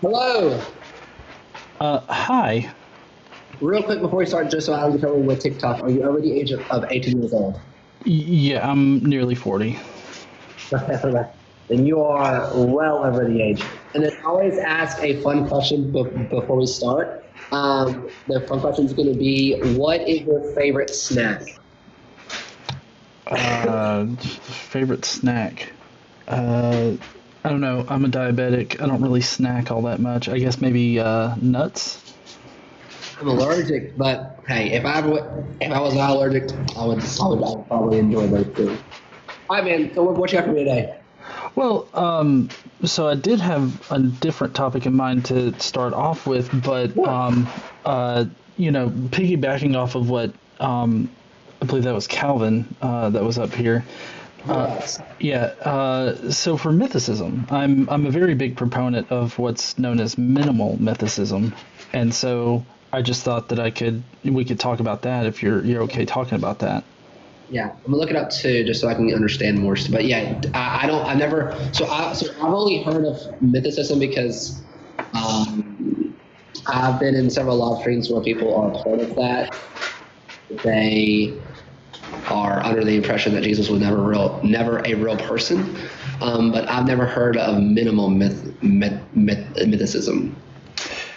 Hello. Hi. Real quick before we start, just so I don't trouble with TikTok, are you over the age of 18 years old? Yeah, I'm nearly 40. Then you are well over the age. And then always ask a fun question before we start. The fun question is going to be, what is your favorite snack? Favorite snack? Uh, I don't know. I'm a diabetic. I don't really snack all that much. I guess maybe nuts. I'm allergic, but hey, if I was not allergic, I would probably enjoy those too. All right, man. So what you got for me today? Well, so I did have a different topic in mind to start off with, but What? piggybacking off of what I believe that was Calvin that was up here. Uh, Yes. yeah. So for mythicism, I'm a very big proponent of what's known as minimal mythicism, and so I just thought that we could talk about that if you're okay talking about that. Yeah, I'm gonna look it up too, just so I can understand more. But yeah, I don't. I never. So I've only heard of mythicism because I've been in several live streams where people are part of that. They are under the impression that Jesus was never a real person. But I've never heard of minimal mythicism.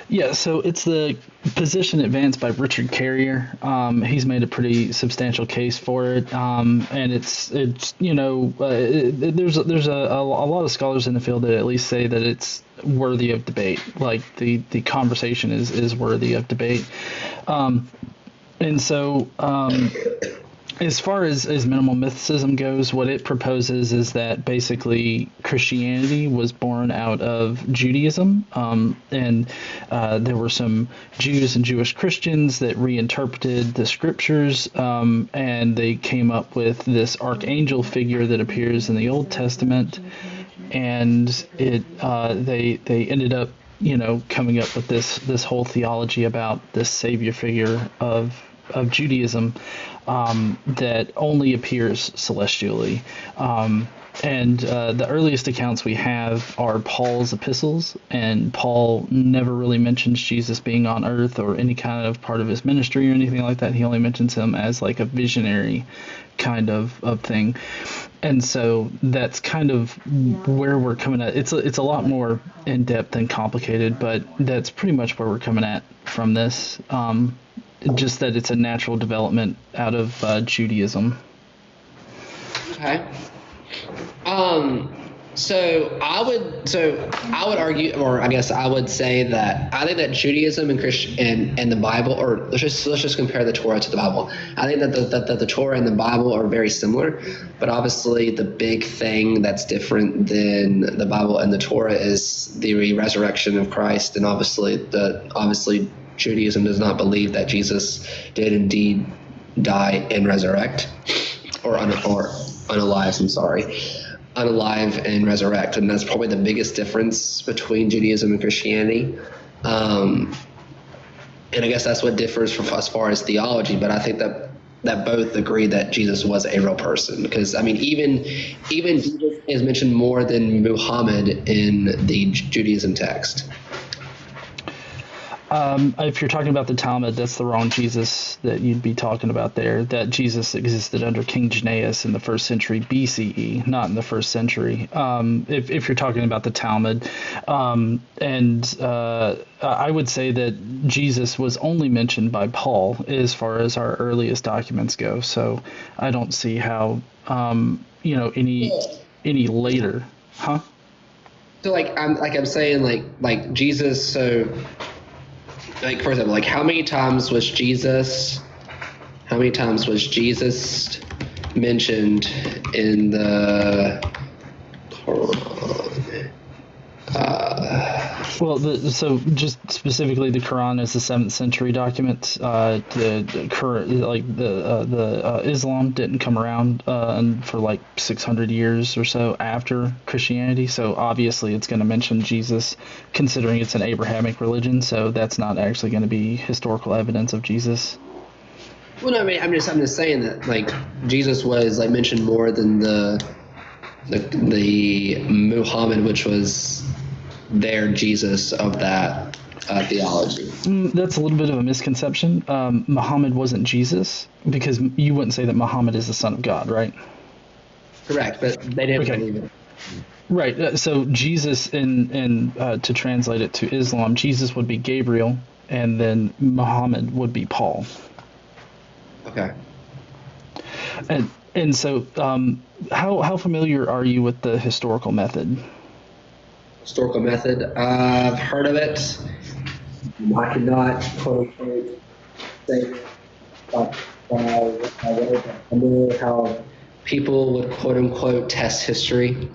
Yeah, so it's the position advanced by Richard Carrier. He's made a pretty substantial case for it, and there's a lot of scholars in the field that at least say that it's worthy of debate. Like the conversation is worthy of debate, and so as far as minimal mythicism goes, what it proposes is that basically Christianity was born out of Judaism, and there were some Jews and Jewish Christians that reinterpreted the scriptures, and they came up with this archangel figure that appears in the Old Testament, and they ended up coming up with this whole theology about this savior figure of Judaism that only appears celestially. And the earliest accounts we have are Paul's epistles, and Paul never really mentions Jesus being on earth or any kind of part of his ministry or anything like that. He only mentions him as like a visionary kind of thing. And so that's kind of where we're coming at. It's a lot more in depth and complicated, but that's pretty much where we're coming at from this. Just that it's a natural development out of Judaism. Okay. Um, so I would argue, or I guess I would say that I think that Judaism and Christian and the Bible, or let's just compare the Torah to the Bible. I think that the Torah and the Bible are very similar, but obviously the big thing that's different than the Bible and the Torah is the resurrection of Christ, and obviously Judaism does not believe that Jesus did indeed die and resurrect, or unalive. I'm sorry, unalive and resurrect, and that's probably the biggest difference between Judaism and Christianity. Um, and I guess that's what differs from as far as theology. But I think that both agree that Jesus was a real person, because I mean, even Jesus is mentioned more than Muhammad in the Judaism text. If you're talking about the Talmud, that's the wrong Jesus that you'd be talking about there. That Jesus existed under King Janaeus in the first century BCE, not in the first century. If you're talking about the Talmud, I would say that Jesus was only mentioned by Paul as far as our earliest documents go. So I don't see how any later, huh? So I'm saying like Jesus. So like for example, like how many times was Jesus mentioned in the Quran? Well, so just specifically, the Quran is the seventh century document. The current, like the Islam didn't come around for like 600 years or so after Christianity. So obviously, it's going to mention Jesus, considering it's an Abrahamic religion. So that's not actually going to be historical evidence of Jesus. Well, no, I mean, I'm just saying that like Jesus was like mentioned more than the Muhammad, which was their Jesus of that theology. That's a little bit of a misconception. Muhammad wasn't Jesus, because you wouldn't say that Muhammad is the son of God, right? Correct, but they didn't Okay. believe it. Right. So Jesus, in to translate it to Islam, Jesus would be Gabriel, and then Muhammad would be Paul. Okay. And so, how familiar are you with the historical method? Historical method. I've heard of it. I cannot quote unquote say I know how people would quote unquote test history.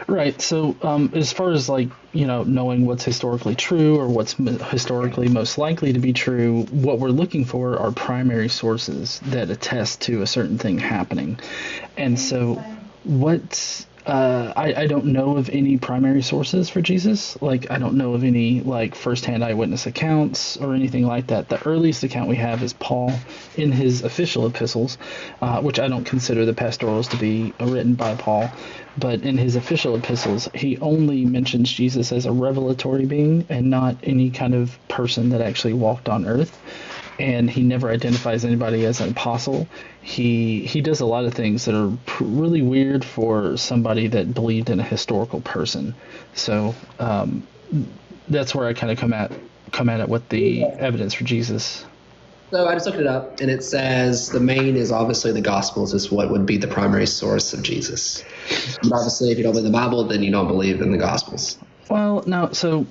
Right. So, as far as knowing what's historically true or what's historically most likely to be true, what we're looking for are primary sources that attest to a certain thing happening. And so, I don't know of any primary sources for Jesus. I don't know of any firsthand eyewitness accounts or anything like that. The earliest account we have is Paul in his official epistles, which I don't consider the pastorals to be written by Paul. But in his official epistles, he only mentions Jesus as a revelatory being and not any kind of person that actually walked on earth. And he never identifies anybody as an apostle. He does a lot of things that are really weird for somebody that believed in a historical person. So that's where I kind of come at it with the evidence for Jesus. So I just looked it up, and it says the main is obviously the Gospels is what would be the primary source of Jesus. But obviously, if you don't believe the Bible, then you don't believe in the Gospels. Well, no, so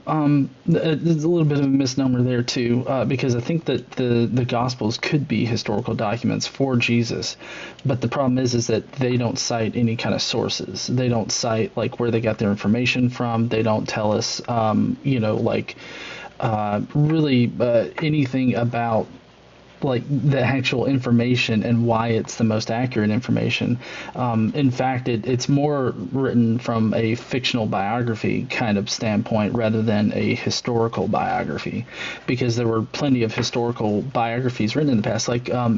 there's a little bit of a misnomer there too, because I think that the Gospels could be historical documents for Jesus, but the problem is that they don't cite any kind of sources. They don't cite where they got their information from. They don't tell us, really anything about the actual information and why it's the most accurate information. In fact, it's more written from a fictional biography kind of standpoint rather than a historical biography, because there were plenty of historical biographies written in the past.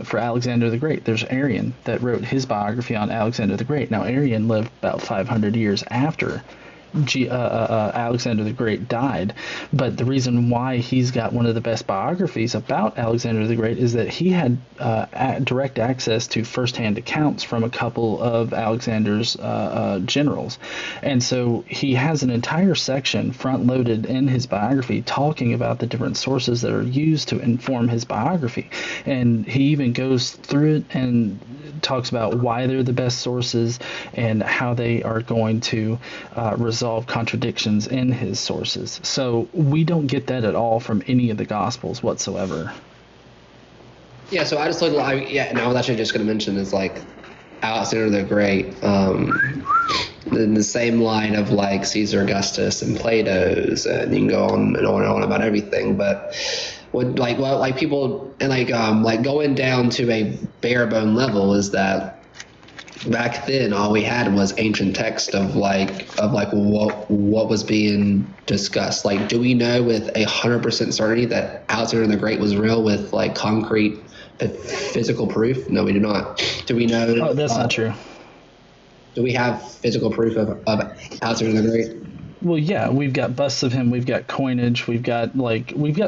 For Alexander the Great, there's Arrian that wrote his biography on Alexander the Great. Now, Arrian lived about 500 years after Alexander the Great died, but the reason why he's got one of the best biographies about Alexander the Great is that he had direct access to firsthand accounts from a couple of Alexander's generals, and so he has an entire section front-loaded in his biography talking about the different sources that are used to inform his biography, and he even goes through it and talks about why they're the best sources and how they are going to resolve contradictions in his sources. So we don't get that at all from any of the Gospels whatsoever. Yeah, so I just looked and I was actually just going to mention is Alexander the Great, in the same line of Caesar Augustus and Plato's, and you can go on and on and on about everything, but what people and going down to a bare bone level is that back then all we had was ancient text of what was being discussed. Do we know with 100% certainty that Alexander the Great was real with concrete physical proof? No, we do not. Do we know? Oh, that's not true. Do we have physical proof of Alexander the Great? Well, yeah, we've got busts of him, we've got coinage, we've got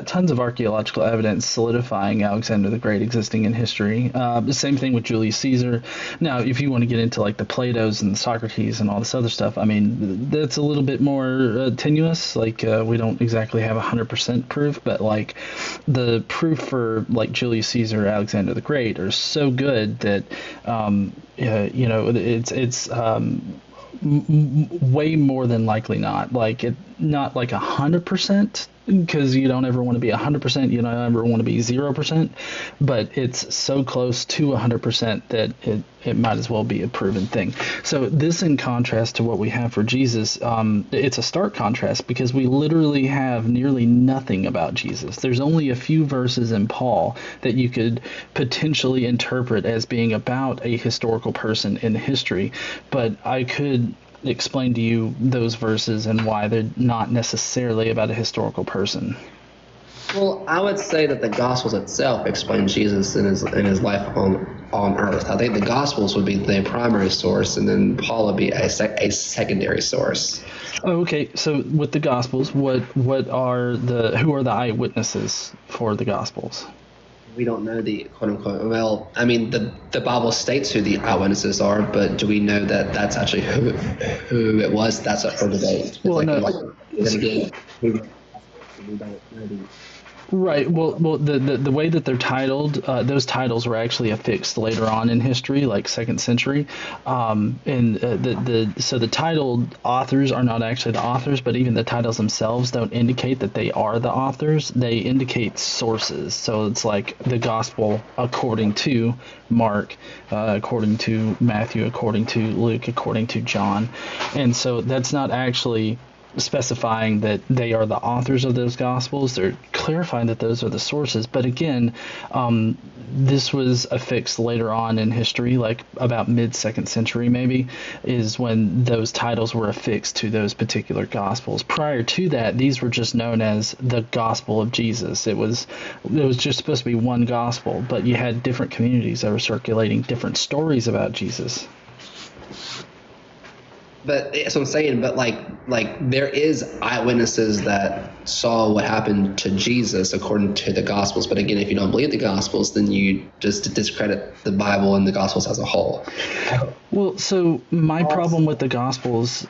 tons of archaeological evidence solidifying Alexander the Great existing in history. The same thing with Julius Caesar. Now, if you want to get into the Platos and Socrates and all this other stuff, I mean, that's a little bit more tenuous. We don't exactly have 100% proof, but the proof for Julius Caesar, Alexander the Great are so good that it's way more than likely not. Not 100%, because you don't ever want to be 100%, you don't ever want to be 0%, but it's so close to 100% that it might as well be a proven thing. So this, in contrast to what we have for Jesus, it's a stark contrast, because we literally have nearly nothing about Jesus. There's only a few verses in Paul that you could potentially interpret as being about a historical person in history, but I could explain to you those verses and why they're not necessarily about a historical person. Well, I would say that the Gospels itself explain Jesus in his life on earth. I think the Gospels would be the primary source, and then Paul would be a secondary source. Oh, okay, so with the Gospels, what are who are the eyewitnesses for the Gospels? We don't know the quote unquote. Well, I mean, the Bible states who the eyewitnesses are, but do we know that that's actually who it was? That's up for debate. Well, no. Then again, we don't know the. Right. Well, the way that they're titled, those titles were actually affixed later on in history, like second century, and so the titled authors are not actually the authors, but even the titles themselves don't indicate that they are the authors. They indicate sources. So it's like the gospel according to Mark, according to Matthew, according to Luke, according to John, and so that's not actually specifying that they are the authors of those gospels. They're clarifying that those are the sources. But again, this was affixed later on in history, like about mid-second century maybe, is when those titles were affixed to those particular gospels. Prior to that, these were just known as the Gospel of Jesus. It was just supposed to be one gospel, but you had different communities that were circulating different stories about Jesus. But that's what I'm saying. But like there is eyewitnesses that saw what happened to Jesus according to the Gospels. But again, if you don't believe the Gospels, then you just discredit the Bible and the Gospels as a whole. Well, so my problem with the Gospels,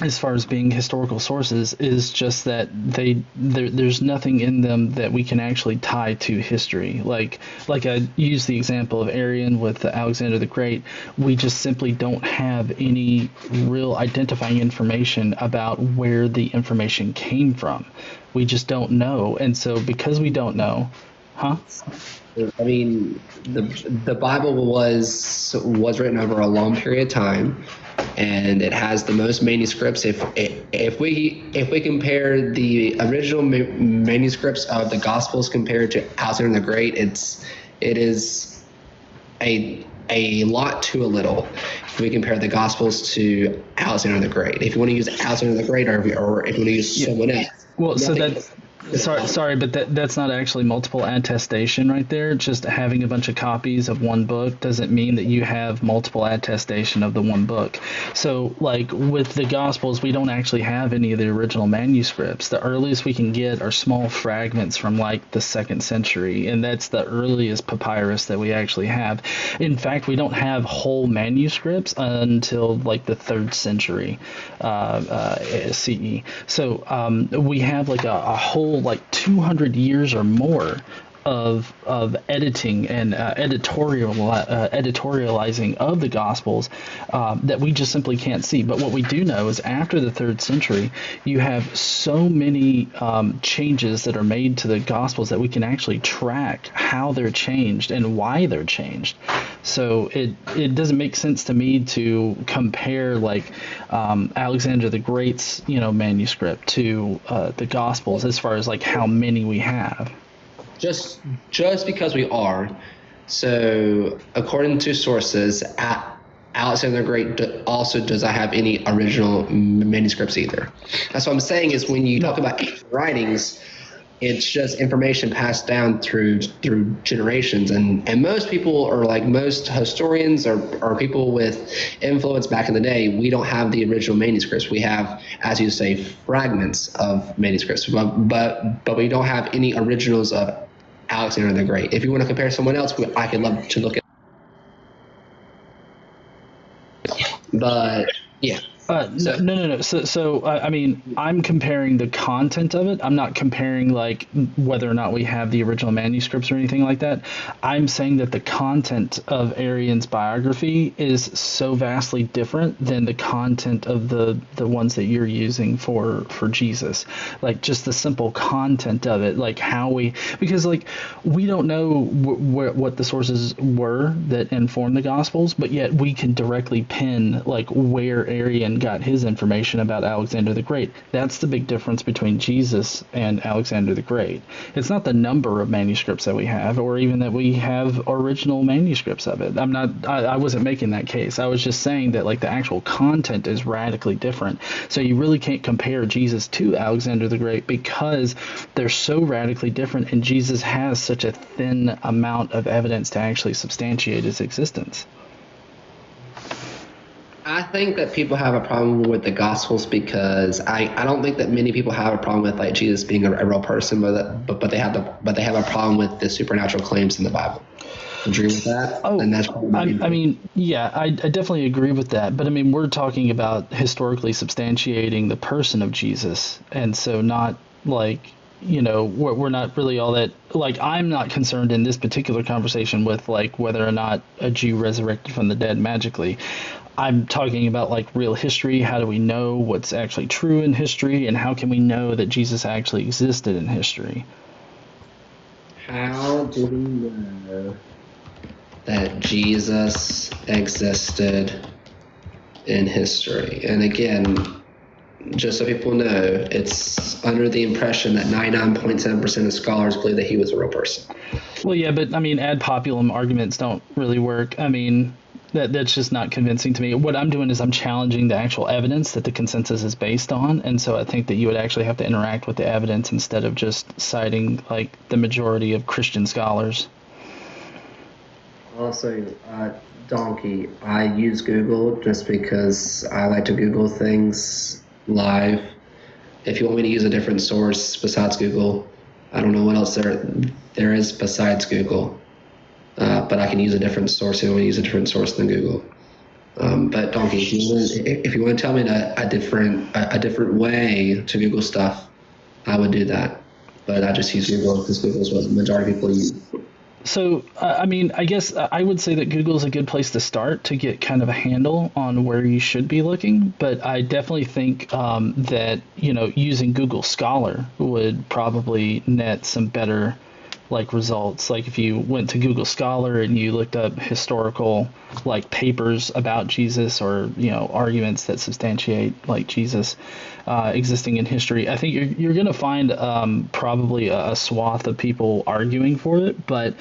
as far as being historical sources, is just that there's nothing in them that we can actually tie to history. Like I used the example of Arian with Alexander the Great. We just simply don't have any real identifying information about where the information came from. We just don't know, and so because we don't know, I mean, the Bible was written over a long period of time, and it has the most manuscripts. If we compare the original manuscripts of the Gospels compared to Alexander the Great, it is a lot to a little. If we compare the Gospels to Alexander the Great, if you want to use Alexander the Great, or if you want to use someone else, well, so that's. Sorry, but that's not actually multiple attestation right there. Just having a bunch of copies of one book doesn't mean that you have multiple attestation of the one book. So, like with the Gospels, we don't actually have any of the original manuscripts. The earliest we can get are small fragments from like the 2nd century, and that's the earliest papyrus that we actually have. In fact, we don't have whole manuscripts until like the 3rd century CE. So we have like a whole like 200 years or more of editing and editorializing of the Gospels that we just simply can't see. But what we do know is after the 3rd century, you have so many changes that are made to the Gospels that we can actually track how they're changed and why they're changed. So it doesn't make sense to me to compare like Alexander the Great's manuscript to the Gospels as far as like how many we have. Just because we are. So according to sources, Alexander the Great also does not have any original manuscripts either. That's what I'm saying is when you talk about ancient writings, it's just information passed down through generations, and most people, or like most historians or people with influence back in the day, we don't have the original manuscripts. We have, as you say, fragments of manuscripts, but we don't have any originals of Alexander the Great. If you want to compare someone else, I could love to look at. But yeah. No. So I mean, I'm comparing the content of it. I'm not comparing like whether or not we have the original manuscripts or anything like that. I'm saying that the content of Arian's biography is so vastly different than the content of the ones that you're using for Jesus. Like just the simple content of it, like because like we don't know what the sources were that informed the Gospels, but yet we can directly pin like where Arian Origen got his information about Alexander the Great. That's the big difference between Jesus and Alexander the Great. It's not the number of manuscripts that we have, or even that we have original manuscripts of it. I wasn't making that case. I was just saying that like the actual content is radically different. So you really can't compare Jesus to Alexander the Great because they're so radically different, and Jesus has such a thin amount of evidence to actually substantiate his existence. I think that people have a problem with the Gospels because I don't think that many people have a problem with like Jesus being a real person, but they have a problem with the supernatural claims in the Bible. Agree with that? Oh, and that's I mean, yeah, I definitely agree with that. But I mean, we're talking about historically substantiating the person of Jesus, and so not like, you know, we're not really all that, like, I'm not concerned in this particular conversation with like whether or not a Jew resurrected from the dead magically. I'm talking about like real history. How do we know what's actually true in history, and how can we know that Jesus actually existed in history? How do we know that Jesus existed in history? And again, just so people know, it's under the impression that 99.7% of scholars believe that he was a real person. Well, yeah, but I mean, ad populum arguments don't really work. I mean, that's just not convincing to me. What I'm doing is I'm challenging the actual evidence that the consensus is based on, and so I think that you would actually have to interact with the evidence instead of just citing like the majority of Christian scholars. Also, Donkey, I use Google just because I like to Google things live. If you want me to use a different source besides Google, I don't know what else there is besides Google. But I can use a different source. I want to use a different source than Google. But Donkey, if you want to tell me a different way to Google stuff, I would do that. But I just use Google because Google is what the majority of people use. So, I mean, I guess I would say that Google is a good place to start to get kind of a handle on where you should be looking. But I definitely think that, you know, using Google Scholar would probably net some better like results. Like if you went to Google Scholar and you looked up historical like papers about Jesus, or, you know, arguments that substantiate like Jesus existing in history, I think you're going to find probably a swath of people arguing for it. But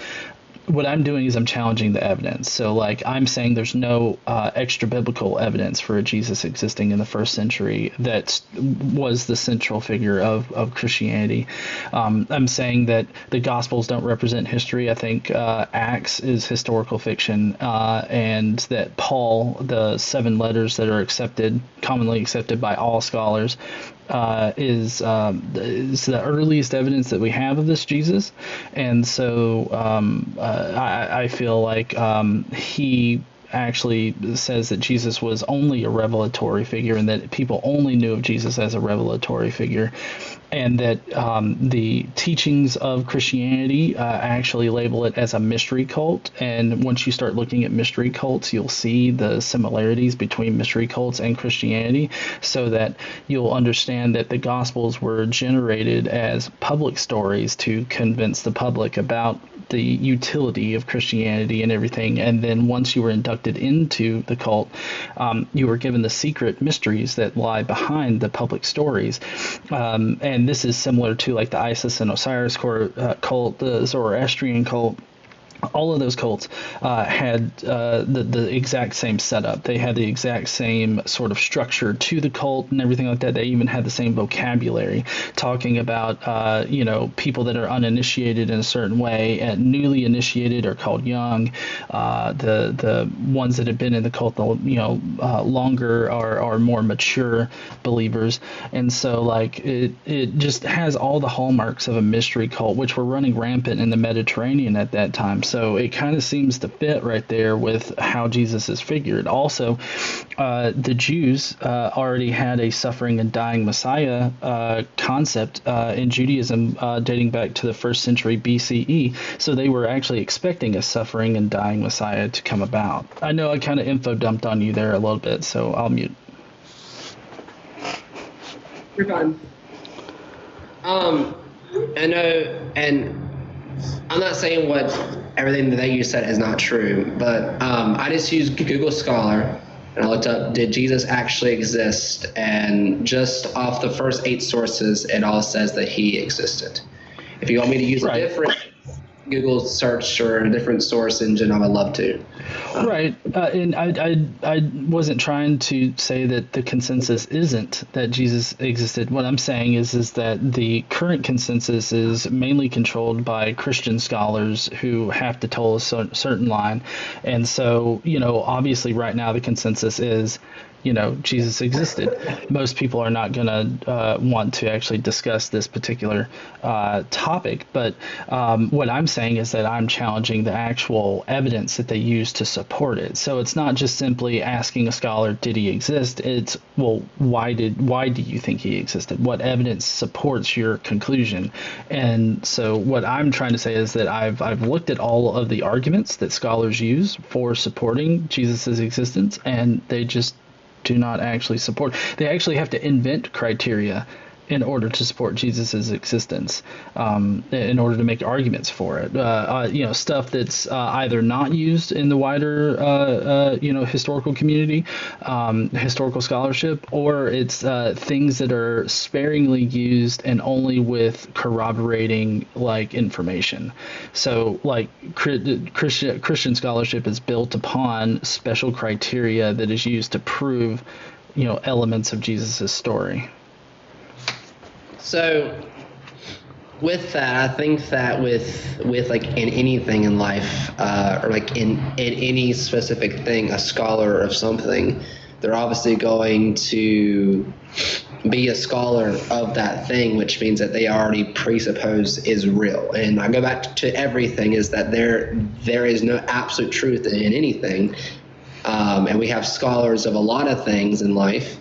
what I'm doing is I'm challenging the evidence. So, like, I'm saying there's no extra biblical evidence for a Jesus existing in the first century that was the central figure of Christianity. I'm saying that the Gospels don't represent history. I think Acts is historical fiction, and that Paul, the 7 letters that are commonly accepted by all scholars, is the earliest evidence that we have of this Jesus. And so I feel like he actually says that Jesus was only a revelatory figure, and that people only knew of Jesus as a revelatory figure, and that the teachings of Christianity actually label it as a mystery cult. And once you start looking at mystery cults, you'll see the similarities between mystery cults and Christianity, so that you'll understand that the Gospels were generated as public stories to convince the public about the utility of Christianity and everything. And then once you were inducted into the cult, you were given the secret mysteries that lie behind the public stories. And this is similar to like the Isis and Osiris cult, the Zoroastrian cult. All of those cults had the exact same setup. They had the exact same sort of structure to the cult and everything like that. They even had the same vocabulary, talking about people that are uninitiated in a certain way, and newly initiated are called young. The ones that have been in the cult longer are more mature believers. And so like it just has all the hallmarks of a mystery cult, which were running rampant in the Mediterranean at that time. So it kind of seems to fit right there with how Jesus is figured. Also, the Jews already had a suffering and dying Messiah concept in Judaism dating back to the 1st century BCE. So they were actually expecting a suffering and dying Messiah to come about. I know I kind of info dumped on you there a little bit, so I'll mute. You're fine. I know, and I'm not saying what everything that you said is not true, but I just use Google Scholar, And I looked up, did Jesus actually exist? And just off the first 8 sources, it all says that he existed. If you want me to use a different Google search or a different source engine, I would love to. Right. And I wasn't trying to say that the consensus isn't that Jesus existed. What I'm saying is that the current consensus is mainly controlled by Christian scholars who have to toe a certain line. And so, obviously right now the consensus is, Jesus existed. Most people are not going to want to actually discuss this particular topic. But what I'm saying is that I'm challenging the actual evidence that they use to support it. So it's not just simply asking a scholar, did he exist? It's, well, why do you think he existed? What evidence supports your conclusion? And so what I'm trying to say is that I've looked at all of the arguments that scholars use for supporting Jesus's existence, and they just do not actually support. They actually have to invent criteria in order to support Jesus's existence, in order to make arguments for it. Stuff that's either not used in the wider, historical community, historical scholarship, or it's things that are sparingly used and only with corroborating information. So Christian scholarship is built upon special criteria that is used to prove, elements of Jesus's story. So with that, I think that with in anything in life, or in any specific thing, a scholar of something, they're obviously going to be a scholar of that thing, which means that they already presuppose is real. And I go back to everything, is that there is no absolute truth in anything. And we have scholars of a lot of things in life.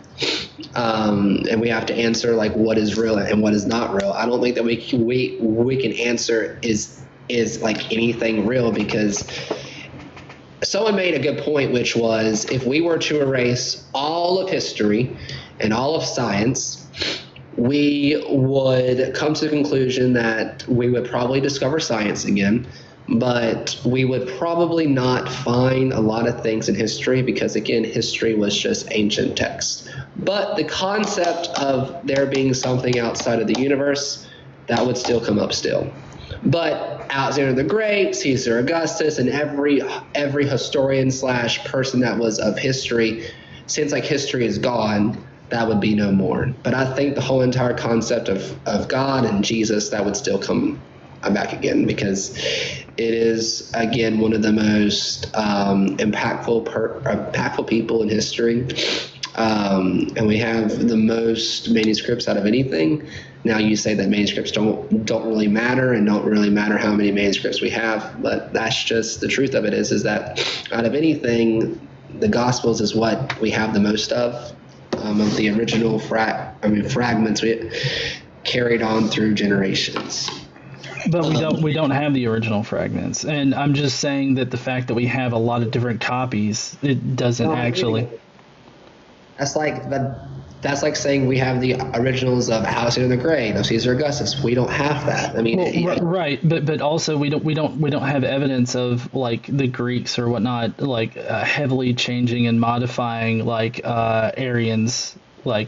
And we have to answer what is real and what is not real. I don't think that we can answer is anything real, because someone made a good point, which was, if we were to erase all of history and all of science, we would come to the conclusion that we would probably discover science again, but we would probably not find a lot of things in history, because again, history was just ancient text. But the concept of there being something outside of the universe, that would still come up still. But Alexander the Great, Caesar Augustus, and every historian / person that was of history, since history is gone, that would be no more. But I think the whole entire concept of God and Jesus, that would still come back again, because it is, again, one of the most impactful people in history. And we have the most manuscripts out of anything. Now you say that manuscripts don't really matter, and don't really matter how many manuscripts we have, but that's just the truth of it, is that out of anything, the Gospels is what we have the most of the original fragments we carried on through generations. But we don't have the original fragments, and I'm just saying that the fact that we have a lot of different copies, it doesn't actually. That's like saying we have the originals of Alexander the Great, of Caesar Augustus. We don't have that. Right, but also we don't have evidence of the Greeks or whatnot heavily changing and modifying Arians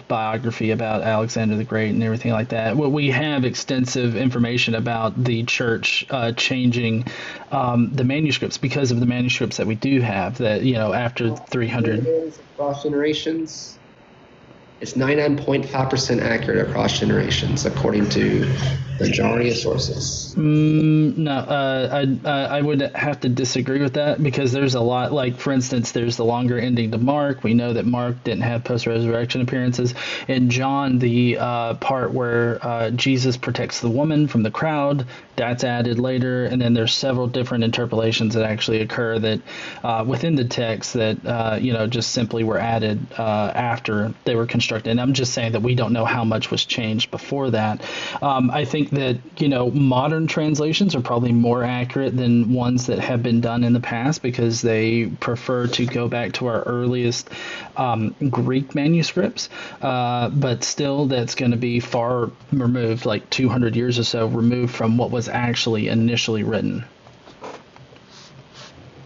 biography about Alexander the Great and everything like that. We have extensive information about the church changing the manuscripts, because of the manuscripts that we do have, that after 300 across generations. It's 99.5% accurate across generations, according to the majority of sources. No, I would have to disagree with that, because there's a lot, for instance, there's the longer ending to Mark. We know that Mark didn't have post-resurrection appearances. In John, the part where Jesus protects the woman from the crowd, that's added later. And then there's several different interpolations that actually occur that within the text that, just simply were added after they were constructed. And I'm just saying that we don't know how much was changed before that. I think that, modern translations are probably more accurate than ones that have been done in the past, because they prefer to go back to our earliest Greek manuscripts. But still, that's going to be far removed, 200 years or so removed from what was actually initially written.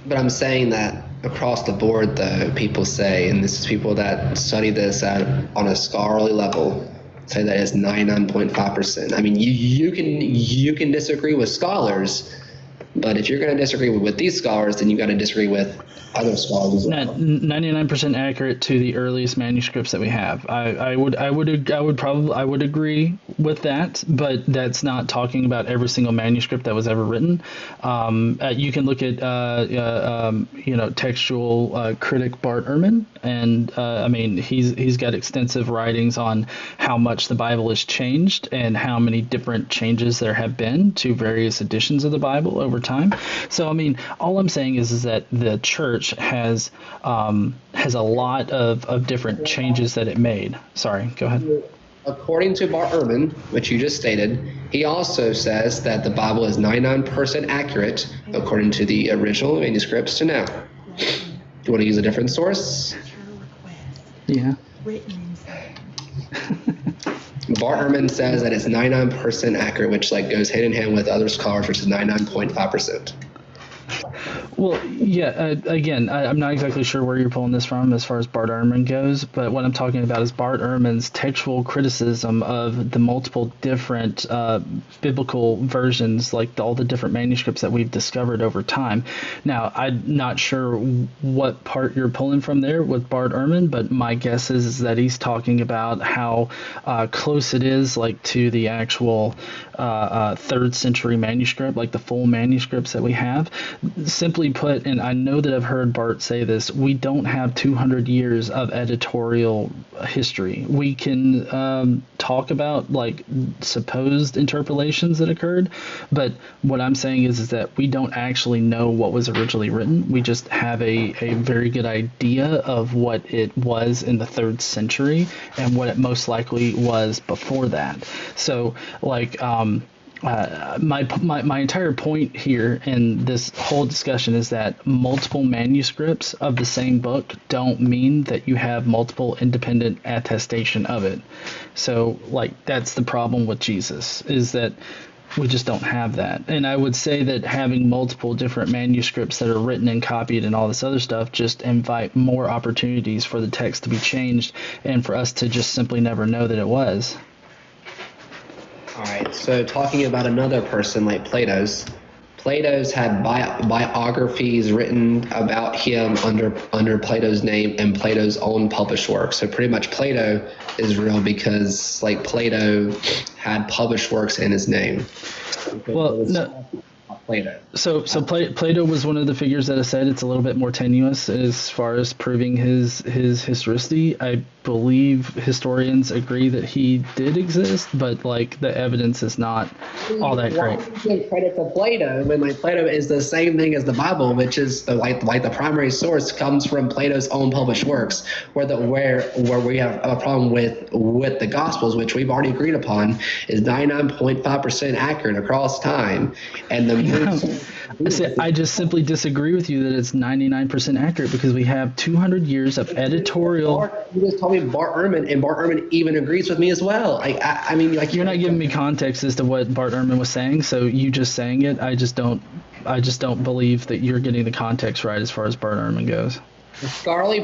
But I'm saying that across the board, though, people say, and this is people that study this on a scholarly level, say that it's 99.5%. I mean, you can disagree with scholars, but if you're going to disagree with these scholars, then you got to disagree with other scholars as well. 99% accurate to the earliest manuscripts that we have. I would agree with that, but that's not talking about every single manuscript that was ever written. You can look at textual critic Bart Ehrman, and I mean he's got extensive writings on how much the Bible has changed and how many different changes there have been to various editions of the Bible over time. So I mean, all I'm saying is that the church has a lot of different changes that it made. Sorry, go ahead. According to Bart Ehrman, which you just stated, he also says that the Bible is 99% accurate according to the original manuscripts to now. Do you want to use a different source? Yeah. Bart Ehrman says that it's 99% accurate, which goes hand in hand with other scholars, which is 99.5%. Well, yeah, again, I'm not exactly sure where you're pulling this from as far as Bart Ehrman goes, but what I'm talking about is Bart Ehrman's textual criticism of the multiple different biblical versions, like all the different manuscripts that we've discovered over time. Now, I'm not sure what part you're pulling from there with Bart Ehrman, but my guess is that he's talking about how close it is, to the actual 3rd century manuscript, like the full manuscripts that we have. Simply put, and I know that I've heard Bart say this, we don't have 200 years of editorial history. We can talk about supposed interpolations that occurred, but what I'm saying is that we don't actually know what was originally written. We just have a very good idea of what it was in the 3rd century and what it most likely was before that. So my entire point here in this whole discussion is that multiple manuscripts of the same book don't mean that you have multiple independent attestation of it. So that's the problem with Jesus, is that we just don't have that. And I would say that having multiple different manuscripts that are written and copied and all this other stuff just invite more opportunities for the text to be changed and for us to just simply never know that it was. All right, so talking about another person like Plato's had biographies written about him under Plato's name and Plato's own published works. So pretty much Plato is real because Plato had published works in his name. Well, no. Plato. So Plato was one of the figures that I said it's a little bit more tenuous as far as proving his historicity. I believe historians agree that he did exist, but the evidence is not all that great. Give credit to Plato when Plato is the same thing as the Bible, which is the primary source comes from Plato's own published works, where we have a problem with the Gospels, which we've already agreed upon is 99.5% accurate across time, and I just simply disagree with you that it's 99% accurate because we have 200 years of editorial. You just told me Bart Ehrman, and Bart Ehrman even agrees with me as well. I mean, you're not giving me context as to what Bart Ehrman was saying, so you just saying it, I just don't believe that you're getting the context right as far as Bart Ehrman goes. The scholarly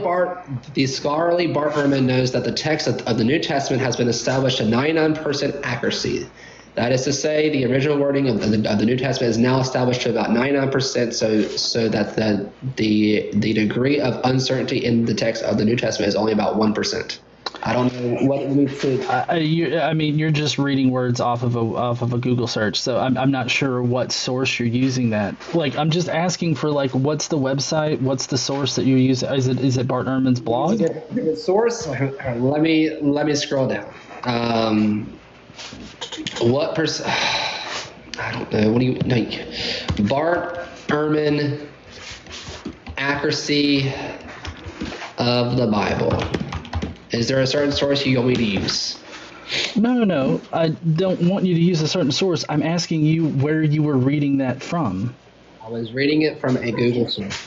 Bart Ehrman knows that the text of the New Testament has been established at 99% accuracy. That is to say, the original wording of the New Testament is now established to about 99%, so that the degree of uncertainty in the text of the New Testament is only about 1%. I don't know what we could. I mean, you're just reading words off of a Google search, so I'm not sure what source you're using that. I'm just asking for what's the website, what's the source that you're using? Is it Bart Ehrman's blog? The source? Let me scroll down. What percent? I don't know. What do you like? Bart Ehrman accuracy of the Bible. Is there a certain source you want me to use? No. I don't want you to use a certain source. I'm asking you where you were reading that from. I was reading it from a Google search.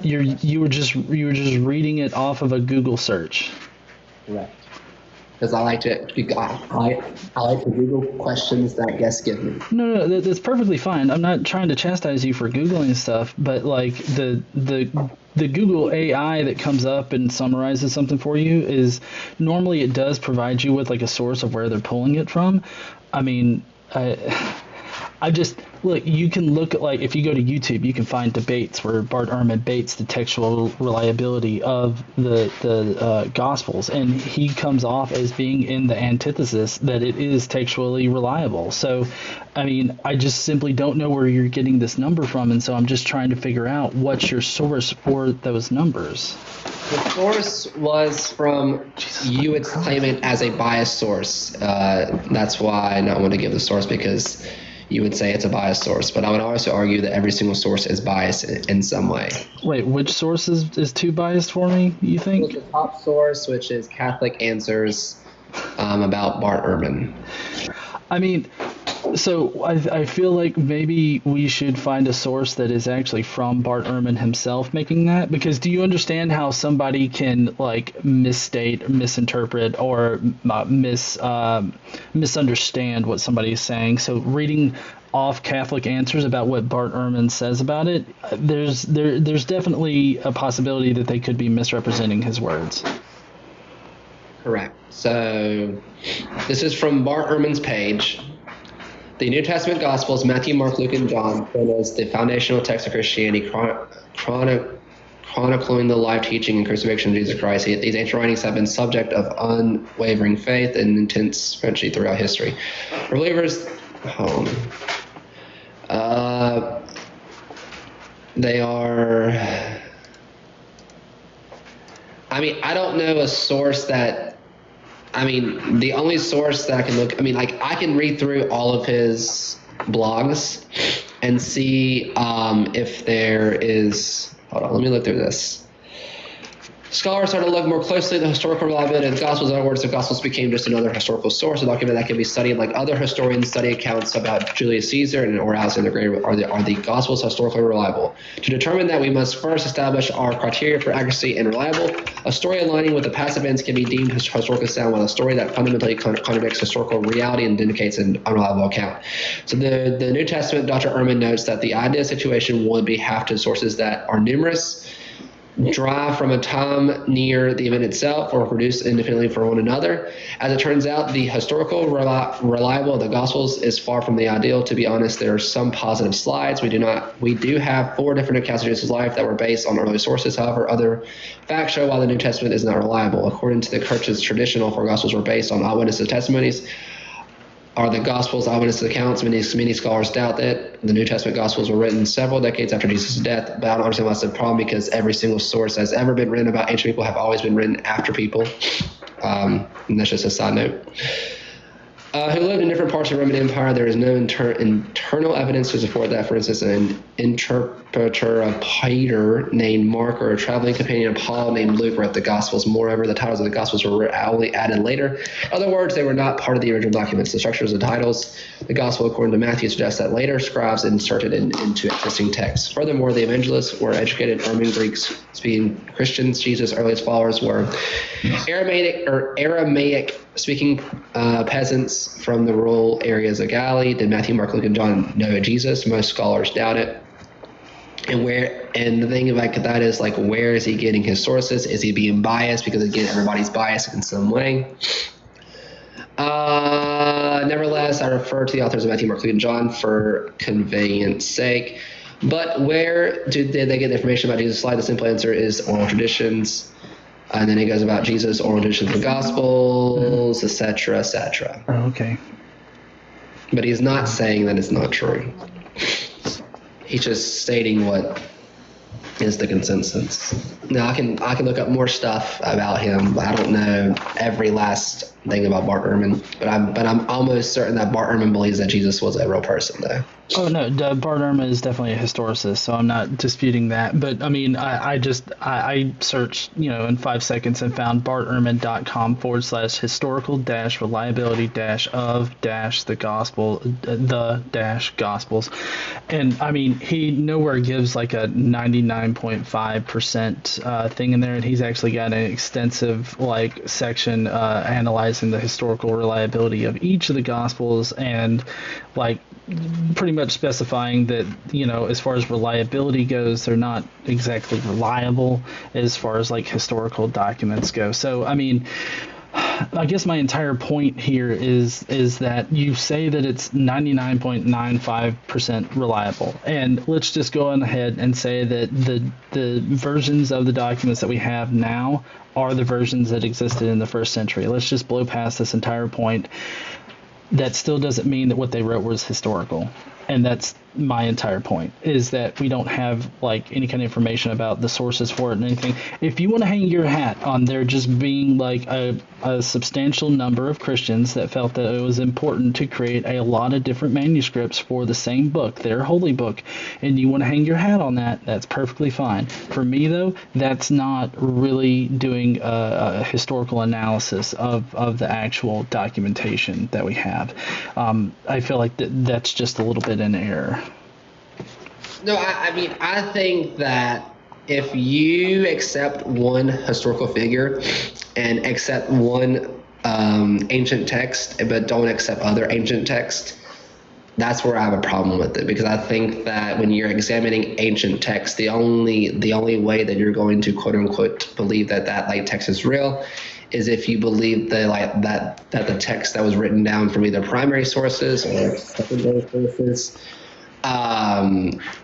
You were just reading it off of a Google search. Correct. because I like to Google questions that guests give me. No, that's perfectly fine. I'm not trying to chastise you for Googling stuff, but like the Google AI that comes up and summarizes something for you is normally it does provide you with like a source of where they're pulling it from. I mean, I just look. You can look at, like, if you go to YouTube, you can find debates where Bart Ehrman debates the textual reliability of the Gospels, and he comes off as being in the antithesis that it is textually reliable. So, I mean, I just simply don't know where you're getting this number from, and so I'm just trying to figure out what's your source for those numbers. The source was from, you would claim it as a biased source. That's why I don't want to give the source, because you would say it's a biased source. But I would also argue that every single source is biased in some way. Wait, which source is too biased for me, you think? The top source, which is Catholic Answers about Bart Ehrman. I mean, so I feel like maybe we should find a source that is actually from Bart Ehrman himself making that, because do you understand how somebody can like misstate, misinterpret, or misunderstand what somebody is saying? So reading off Catholic Answers about what Bart Ehrman says about it, there's definitely a possibility that they could be misrepresenting his words. Correct. So this is from Bart Ehrman's page. The New Testament Gospels, Matthew, Mark, Luke, and John, known as the foundational text of Christianity, chronicling the life, teaching, and crucifixion of Jesus Christ. These ancient writings have been subject of unwavering faith and intense friendship throughout history. For believers, they are... I mean, I don't know a source that... I mean, the only source that I can look... I mean, like, I can read through all of his blogs and see if there is... Hold on, let me look through this. Scholars started to look more closely at the historical reliability of the Gospels. In other words, the Gospels became just another historical source, a document that can be studied like other historians study accounts about Julius Caesar or Alexander the Great. Are the Gospels historically reliable? To determine that, we must first establish our criteria for accuracy and reliable. A story aligning with the past events can be deemed historically sound, while a story that fundamentally contradicts historical reality and indicates an unreliable account. So the New Testament, Dr. Ehrman notes that the ideal situation would have to sources that are numerous, draw from a time near the event itself, or produced independently for one another. As it turns out, the historical reliable of the Gospels is far from the ideal. To be honest, there are some positive slides. We do have 4 different accounts of Jesus' life that were based on early sources. However, other facts show why the New Testament is not reliable. According to the Church's traditional 4 Gospels were based on eyewitnesses' testimonies. Are the Gospels eyewitness accounts? Many scholars doubt that. The New Testament Gospels were written several decades after Jesus' death, but I don't understand why that's a problem, because every single source that's ever been written about ancient people have always been written after people. And that's just a side note. Who lived in different parts of the Roman Empire. There is no internal evidence to support that. For instance, an interpreter of Peter named Mark, or a traveling companion of Paul named Luke, wrote the Gospels. Moreover, the titles of the Gospels were only added later. In other words, they were not part of the original documents. The structures of the titles, the Gospel according to Matthew, suggests that later scribes inserted into existing texts. Furthermore, the evangelists were educated Roman Greek-speaking Christians. Jesus' earliest followers were Aramaic-speaking peasants from the rural areas of Galilee. Did Matthew, Mark, Luke, and John know Jesus? Most scholars doubt it. And the thing about that is, like, where is he getting his sources? Is he being biased? Because again, everybody's biased in some way. Nevertheless, I refer to the authors of Matthew, Mark, Luke, and John for convenience sake. But where did they get the information about Jesus' life? The simple answer is oral traditions. And then it goes about Jesus, oral traditions of the Gospels, etc., etc. Oh, okay. But he's not saying that it's not true. He's just stating what is the consensus. Now, I can look up more stuff about him. I don't know every last thing about Bart Ehrman, but I'm almost certain that Bart Ehrman believes that Jesus was a real person, though. Oh no, Bart Ehrman is definitely a historicist, so I'm not disputing that. But I mean, I searched, in 5 seconds and found bartehrman.com/historical-reliability-of-the-gospels, and I mean, he nowhere gives like a 99.5% thing in there, and he's actually got an extensive section analyzing analyzing the historical reliability of each of the Gospels and like pretty much specifying that, as far as reliability goes, they're not exactly reliable as far as like historical documents go. So, I mean, I guess my entire point here is that you say that it's 99.95% reliable, and let's just go on ahead and say that the versions of the documents that we have now are the versions that existed in the first century. Let's just blow past this entire point. That still doesn't mean that what they wrote was historical. And that's my entire point, is that we don't have like any kind of information about the sources for it and anything. If you want to hang your hat on there just being like a substantial number of Christians that felt that it was important to create a lot of different manuscripts for the same book, their holy book, and you want to hang your hat on that, that's perfectly fine. For me, though, that's not really doing a historical analysis of the actual documentation that we have. I feel like that's just a little bit in error. No, I mean, I think that if you accept one historical figure and accept one ancient text, but don't accept other ancient text, that's where I have a problem with it. Because I think that when you're examining ancient text, the only way that you're going to quote unquote believe that like text is real is if you believe that the text that was written down from either primary sources or secondary sources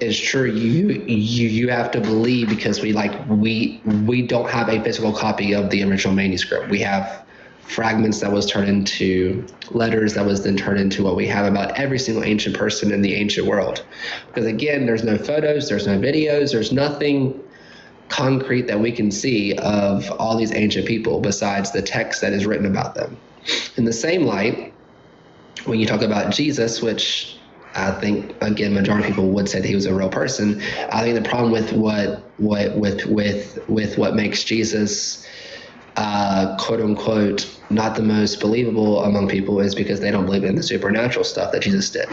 is true. You have to believe, because we don't have a physical copy of the original manuscript. We have fragments that was turned into letters that was then turned into what we have about every single ancient person in the ancient world. Because again, there's no photos, there's no videos, there's nothing concrete that we can see of all these ancient people besides the text that is written about them. In the same light, when you talk about Jesus, which I think, again, majority of people would say that he was a real person. I think the problem with what makes Jesus, quote unquote, not the most believable among people is because they don't believe in the supernatural stuff that Jesus did.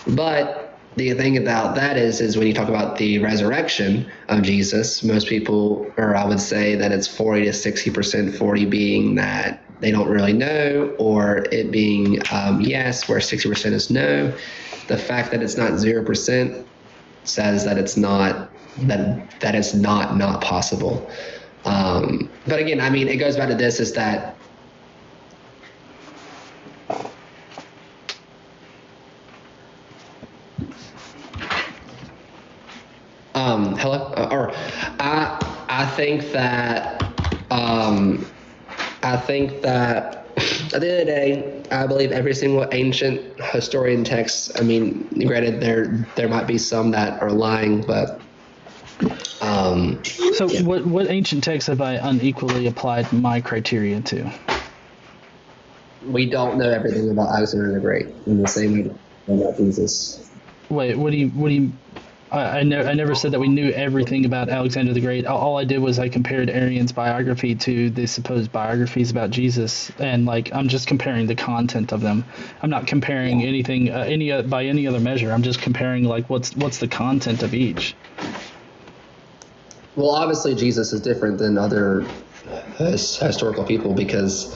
But the thing about that is when you talk about the resurrection of Jesus, most people, or I would say that it's 40 to 60%, 40 being that they don't really know, or it being yes, where 60% is no. The fact that it's not 0% says that it's not that it's not possible. But again, I mean, it goes back to this: is that hello, or I think that at the end of the day, I believe every single ancient historian text. I mean, granted, there might be some that are lying, but so yeah. What ancient texts have I unequally applied my criteria to? We don't know everything about Alexander the Great in the same way about Jesus. Wait, what do you? I never said that we knew everything about Alexander the Great. All I did was I compared Arrian's biography to the supposed biographies about Jesus, and like I'm just comparing the content of them. I'm not comparing anything by any other measure. I'm just comparing like what's the content of each. Well, obviously Jesus is different than other historical people because.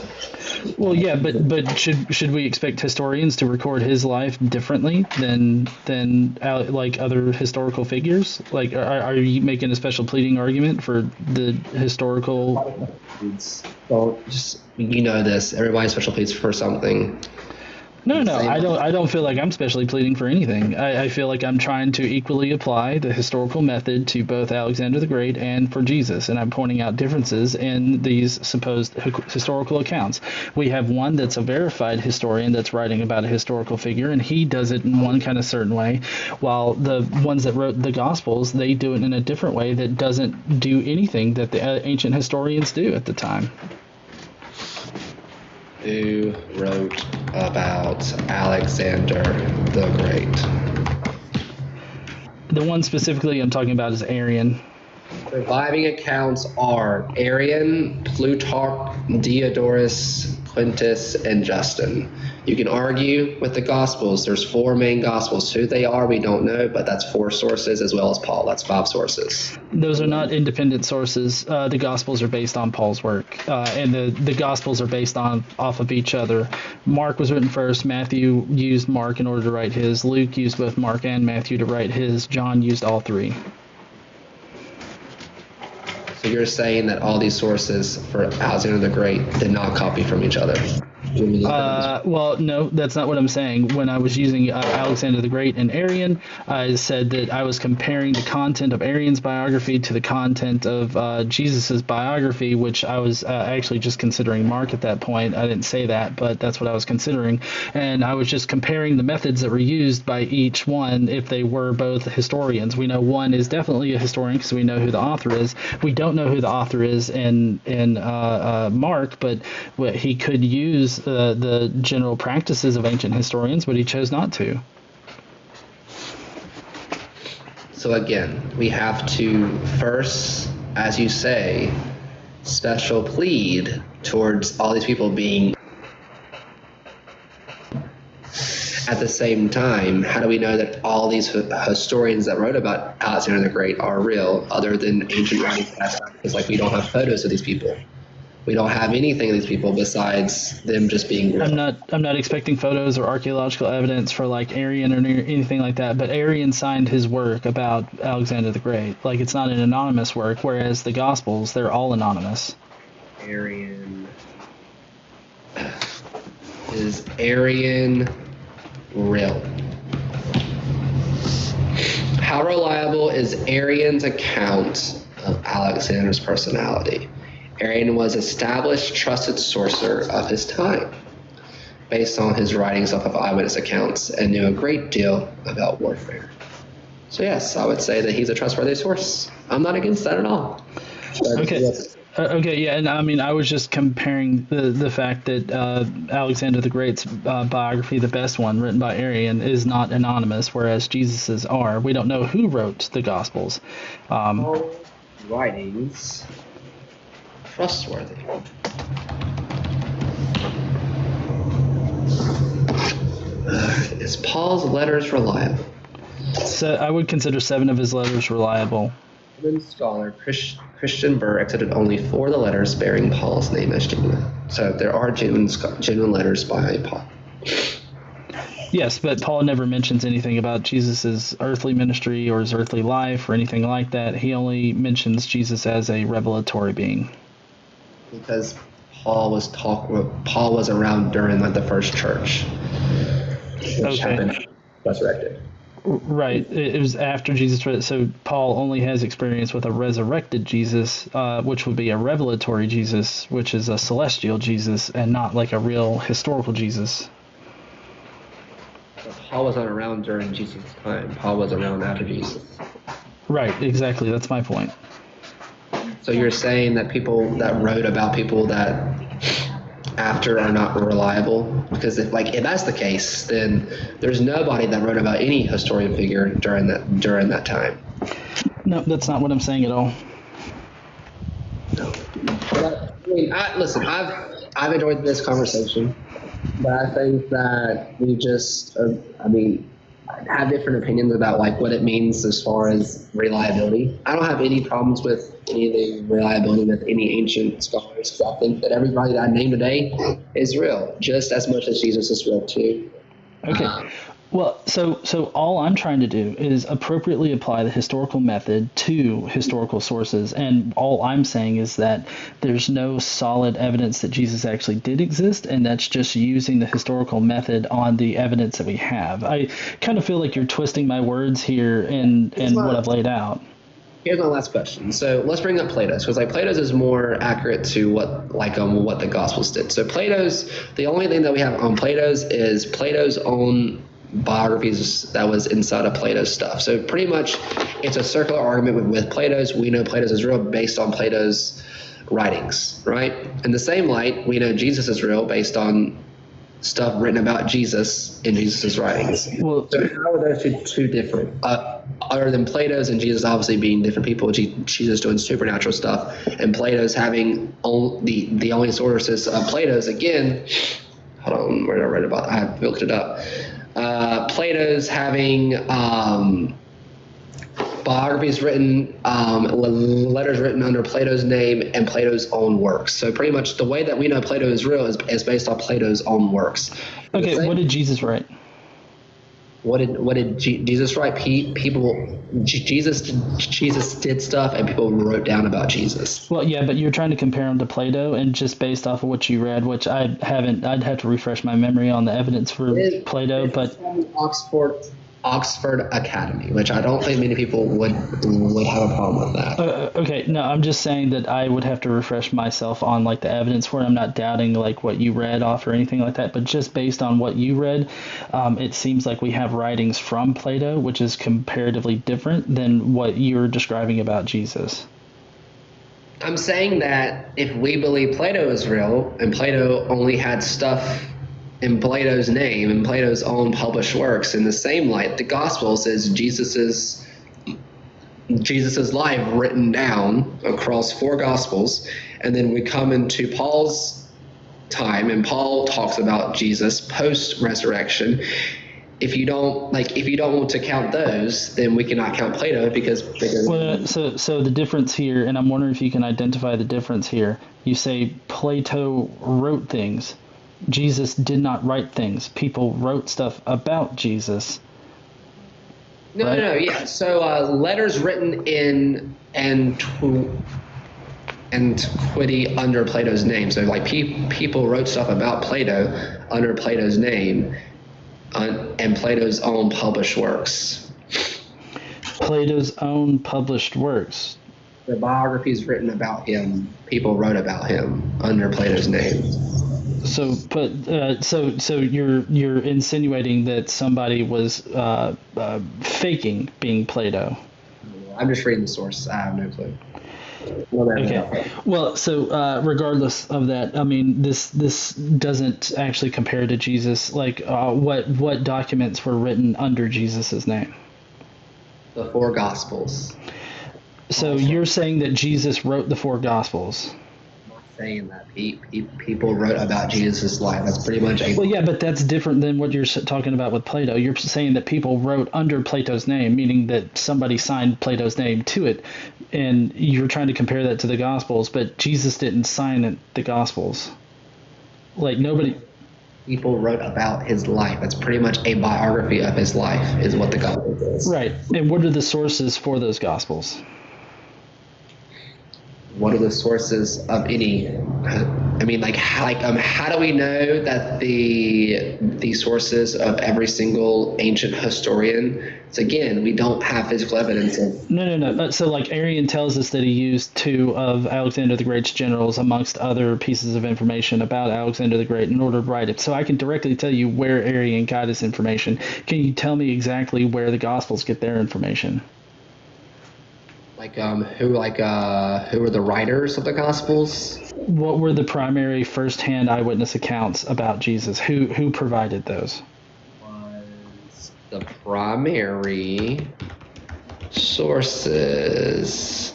Well, yeah, but should we expect historians to record his life differently than like other historical figures? Like, are you making a special pleading argument for the historical? Well, just this. Everybody special pleads for something. No, I don't feel like I'm specially pleading for anything. I feel like I'm trying to equally apply the historical method to both Alexander the Great and for Jesus, and I'm pointing out differences in these supposed historical accounts. We have one that's a verified historian that's writing about a historical figure, and he does it in one kind of certain way, while the ones that wrote the Gospels, they do it in a different way that doesn't do anything that the ancient historians do at the time. Who wrote about Alexander the Great? The one specifically I'm talking about is Arrian. Surviving accounts are Arrian, Plutarch, Diodorus, Quintus, and Justin. You can argue with the Gospels. There's 4 main Gospels. Who they are, we don't know, but that's 4 sources as well as Paul. That's 5 sources. Those are not independent sources. The Gospels are based on Paul's work, and the Gospels are based off of each other. Mark was written first. Matthew used Mark in order to write his. Luke used both Mark and Matthew to write his. John used all 3. So you're saying that all these sources for Alexander the Great did not copy from each other? Well, no, that's not what I'm saying. When I was using Alexander the Great and Arian, I said that I was comparing the content of Arian's biography to the content of Jesus's biography, which I was actually just considering Mark at that point. I didn't say that, but that's what I was considering. And I was just comparing the methods that were used by each one if they were both historians. We know one is definitely a historian because we know who the author is. We don't know who the author is in Mark, but he could use the general practices of ancient historians, but he chose not to. So again, we have to first, as you say, special plead towards all these people being. At the same time, how do we know that all these historians that wrote about Alexander the Great are real, other than ancient writings? It's like we don't have photos of these people. We don't have anything of these people besides them just being real. I'm not expecting photos or archaeological evidence for like Arian or anything like that, but Arian signed his work about Alexander the Great. Like, it's not an anonymous work, whereas the Gospels, they're all anonymous. Is Arian real? How reliable is Arian's account of Alexander's personality? Arian was established trusted sourcer of his time, based on his writings off of eyewitness accounts, and knew a great deal about warfare. So yes, I would say that he's a trustworthy source. I'm not against that at all. But okay. Yes. Okay, yeah, and I mean, I was just comparing the fact that Alexander the Great's biography, the best one, written by Arian, is not anonymous, whereas Jesus's are. We don't know who wrote the Gospels. Writings trustworthy. Is Paul's letters reliable? So I would consider 7 of his letters reliable. Scholar Christian Burr accepted only 4 of the letters bearing Paul's name as genuine. So there are genuine letters by Paul. Yes, but Paul never mentions anything about Jesus's earthly ministry or his earthly life or anything like that. He only mentions Jesus as a revelatory being. Because Paul was around during like the first church, which happened resurrected. Right. It was after Jesus. So Paul only has experience with a resurrected Jesus, which would be a revelatory Jesus, which is a celestial Jesus, and not like a real historical Jesus. But Paul wasn't around during Jesus' time. Paul was around after Jesus. Right. Exactly. That's my point. So you're saying that people that wrote about people that after are not reliable? Because if that's the case, then there's nobody that wrote about any historian figure during that time. No, that's not what I'm saying at all. No. But listen, I've enjoyed this conversation, but I think that we just, have different opinions about what it means as far as reliability. I don't have any problems with any of the reliability with any ancient scholars, because I think that everybody that I named today is real, just as much as Jesus is real too. Okay. Well, so all I'm trying to do is appropriately apply the historical method to historical sources, and all I'm saying is that there's no solid evidence that Jesus actually did exist, and that's just using the historical method on the evidence that we have. I kind of feel like you're twisting my words here in what I've laid out. Here's my last question. So let's bring up Plato's, because Plato's is more accurate to what the Gospels did. So the only thing that we have on Plato's is Plato's own biographies that was inside of Plato's stuff. So pretty much it's a circular argument with Plato's. We know Plato's is real based on Plato's writings, right? In the same light, we know Jesus is real based on stuff written about Jesus in Jesus' writings. Well, so how are those two different? Other than Plato's and Jesus obviously being different people, Jesus doing supernatural stuff, and Plato's having the only sources of Plato's, again, hold on, where did I read about that? I looked it up. Plato's having biographies written, letters written under Plato's name and Plato's own works. So pretty much the way that we know Plato is real is based on Plato's own works. Okay, what did Jesus write? What did Jesus write? Jesus did stuff, and people wrote down about Jesus. Well, yeah, but you're trying to compare him to Plato, and just based off of what you read, which I haven't, I'd have to refresh my memory on the evidence for Plato, but Oxford Academy, which I don't think many people would have a problem with that. Okay, no, I'm just saying that I would have to refresh myself on like the evidence for it. I'm not doubting like what you read off or anything like that, but just based on what you read, it seems like we have writings from Plato, which is comparatively different than what you're describing about Jesus. I'm saying that if we believe Plato is real, and Plato only had stuff in Plato's name and Plato's own published works, in the same light, the Gospels is Jesus's life written down across 4 Gospels, and then we come into Paul's time, and Paul talks about Jesus post-resurrection. If you don't want to count those, then we cannot count Plato because so the difference here, and I'm wondering if you can identify the difference here. You say Plato wrote things. Jesus did not write things. People wrote stuff about Jesus. No, yeah. So letters written in antiquity under Plato's name. So like people wrote stuff about Plato under Plato's name and Plato's own published works. Plato's own published works. The biographies written about him, people wrote about him under Plato's name. So you're insinuating that somebody was faking being Plato. I'm just reading the source. I have no clue. Okay. Well, so regardless of that, I mean, this doesn't actually compare to Jesus. Like, what documents were written under Jesus's name? The 4 Gospels. So you're saying that Jesus wrote the 4 Gospels? Saying that people wrote about Jesus' life. That's pretty much well, yeah, but that's different than what you're talking about with Plato. You're saying that people wrote under Plato's name, meaning that somebody signed Plato's name to it, and you're trying to compare that to the Gospels, but Jesus didn't sign the Gospels. Like, nobody... People wrote about his life. That's pretty much a biography of his life, is what the Gospel is. Right. And what are the sources for those Gospels? What are the sources of any? I mean, how do we know that the sources of every single ancient historian? So again, we don't have physical evidence of. No. So like Arrian tells us that he used 2 of Alexander the Great's generals amongst other pieces of information about Alexander the Great in order to write it. So I can directly tell you where Arrian got his information. Can you tell me exactly where the Gospels get their information? Who were the writers of the Gospels? What were the primary first-hand eyewitness accounts about Jesus? Who provided those? Was the primary sources?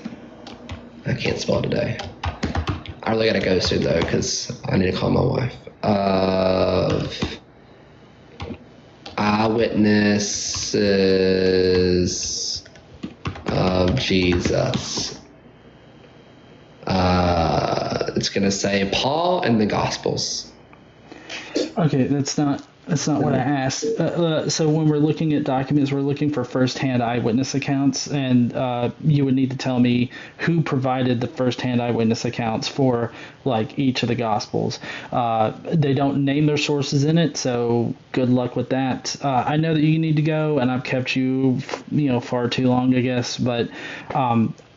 I can't spell today. I really gotta go soon though, because I need to call my wife. Eyewitnesses of Jesus. It's going to say Paul and the Gospels. Okay, that's not what I asked. So when we're looking at documents, we're looking for first-hand eyewitness accounts, and you would need to tell me who provided the first-hand eyewitness accounts for like each of the Gospels. They don't name their sources in it, so good luck with that. I know that you need to go, and I've kept you far too long, I guess, but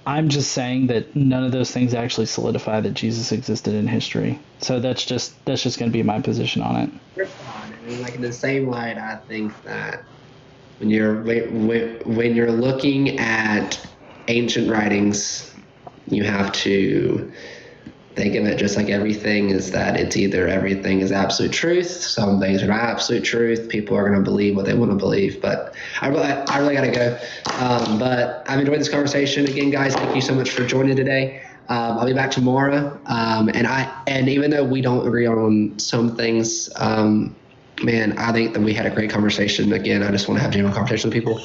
I'm just saying that none of those things actually solidify that Jesus existed in history. So that's just going to be my position on it. Like in the same light, I think that when you're looking at ancient writings, you have to think of it just like everything is that it's either everything is absolute truth, some things are not absolute truth. People are going to believe what they want to believe, but I really got to go. But I've enjoyed this conversation. Again, guys, thank you so much for joining today. I'll be back tomorrow. And even though we don't agree on some things, man, I think that we had a great conversation. Again, I just want to have genuine conversation with people.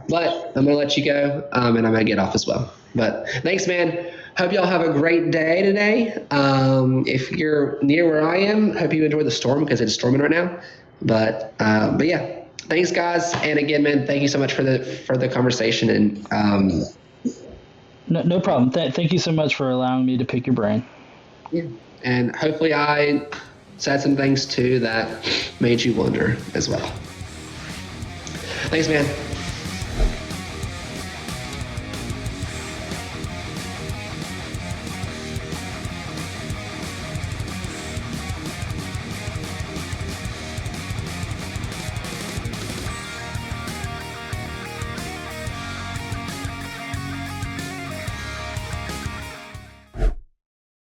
But I'm going to let you go, and I'm going to get off as well. But thanks, man. Hope y'all have a great day today. If you're near where I am, hope you enjoy the storm because it's storming right now. But yeah, thanks, guys. And again, man, thank you so much for the conversation. And no problem. Thank you so much for allowing me to pick your brain. Yeah, and hopefully I said some things too that made you wonder as well. Thanks, man.